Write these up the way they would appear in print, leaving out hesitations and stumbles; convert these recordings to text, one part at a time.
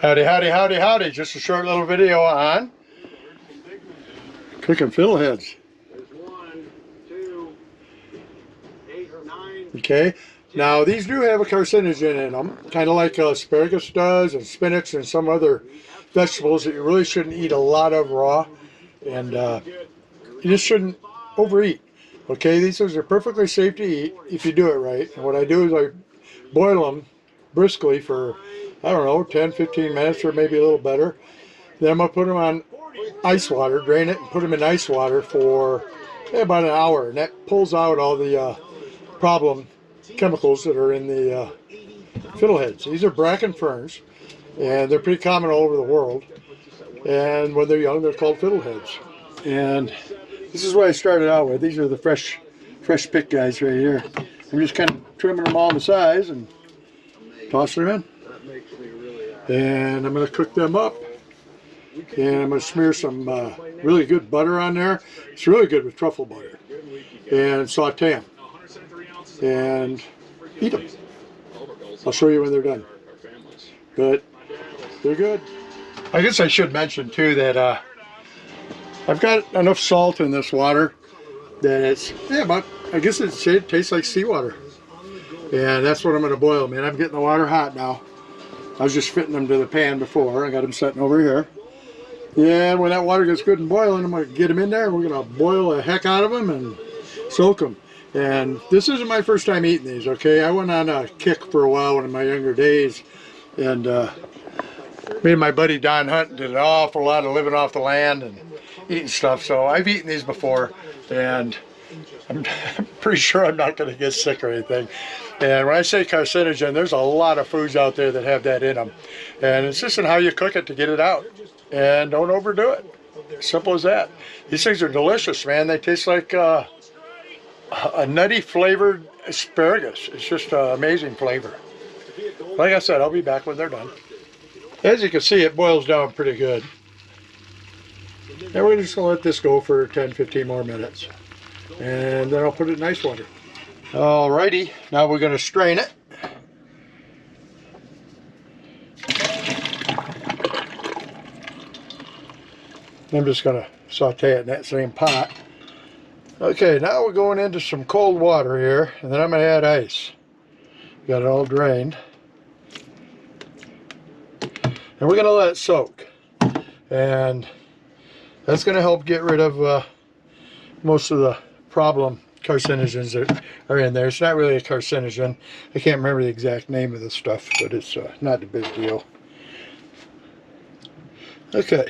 Howdy, howdy, howdy, howdy. Just a short little video on cooking fiddleheads. Okay, now these do have a carcinogen in them, kind of like asparagus does and spinach and some other vegetables that you really shouldn't eat a lot of raw, and you just shouldn't overeat. Okay, these are perfectly safe to eat if you do it right. And what I do is I boil them briskly for, I don't know, 10-15 minutes or maybe a little better. Then I'm going to put them on ice water, drain it and put them in ice water for about an hour, and that pulls out all the problem chemicals that are in the fiddleheads. These are Bracken Ferns, and they're pretty common all over the world, and when they're young they're called fiddleheads. And this is what I started out with. These are the fresh pick guys right here. I'm just kind of trimming them all to size and tossing them in. And I'm going to cook them up. And I'm going to smear some really good butter on there. It's really good with truffle butter. And saute them. And eat them. I'll show you when they're done. But they're good. I guess I should mention too that I've got enough salt in this water that it's, I guess it tastes like seawater. And that's what I'm going to boil them in. I'm getting the water hot now. I was just fitting them to the pan before. I got them sitting over here. And when that water gets good and boiling, I'm going to get them in there. We're going to boil the heck out of them and soak them. And this isn't my first time eating these, okay? I went on a kick for a while in my younger days. And me and my buddy Don Hunt did an awful lot of living off the land and eating stuff. So I've eaten these before. And I'm pretty sure I'm not going to get sick or anything. And when I say carcinogen, there's a lot of foods out there that have that in them. And it's just in how you cook it to get it out. And don't overdo it. Simple as that. These things are delicious, man. They taste like a nutty flavored asparagus. It's just an amazing flavor. Like I said, I'll be back when they're done. As you can see, it boils down pretty good. And we're just going to let this go for 10-15 more minutes. And then I'll put it in ice water. Alrighty, now we're going to strain it. I'm just going to saute it in that same pot. Okay, now we're going into some cold water here, and then I'm going to add ice. Got it all drained. And we're going to let it soak. And that's going to help get rid of most of the problem carcinogens that are in there. It's not really a carcinogen. I can't remember the exact name of the stuff, but it's not a big deal. Okay.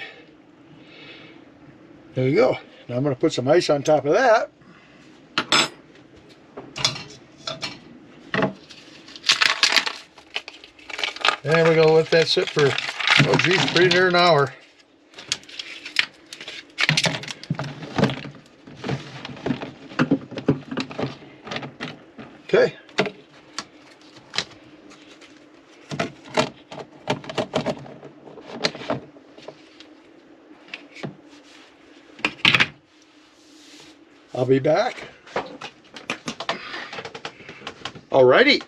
There you go. Now I'm going to put some ice on top of that. And we're going to let that sit for, oh geez, pretty near an hour. Okay. I'll be back. Alrighty.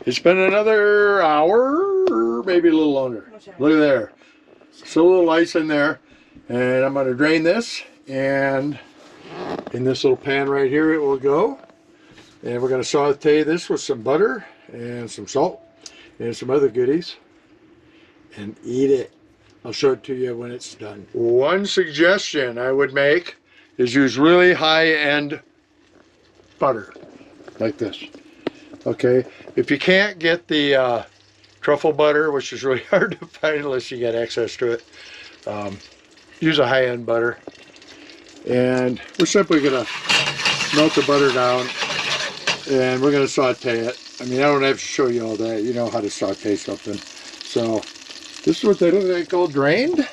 It's been another hour, maybe a little longer. Look at there. Still a little ice in there. And I'm going to drain this. And in this little pan right here it will go. And we're going to saute this with some butter and some salt and some other goodies. And eat it. I'll show it to you when it's done. One suggestion I would make is use really high-end butter, like this. Okay, if you can't get the truffle butter, which is really hard to find unless you get access to it, use a high-end butter. And we're simply going to melt the butter down, and we're going to saute it. I mean, I don't have to show you all that. You know how to saute something. So this is what they look like, all drained.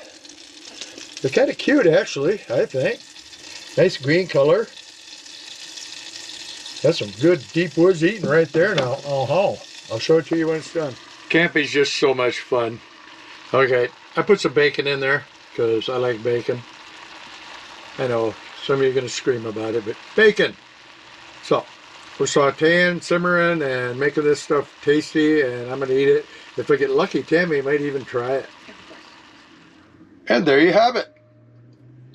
They're kind of cute, actually, I think. Nice green color. That's some good deep woods eating right there now. I'll show it to you when it's done. Camping's just so much fun. Okay, I put some bacon in there because I like bacon. I know some of you are going to scream about it, but bacon. So we're sauteing, simmering, and making this stuff tasty, and I'm going to eat it. If I get lucky, Tammy might even try it. And there you have it.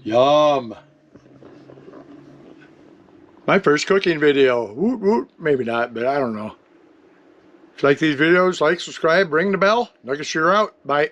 Yum. My first cooking video. Woot woot. Maybe not, but I don't know. If you like these videos, like, subscribe, ring the bell. Nugget, you're out. Bye.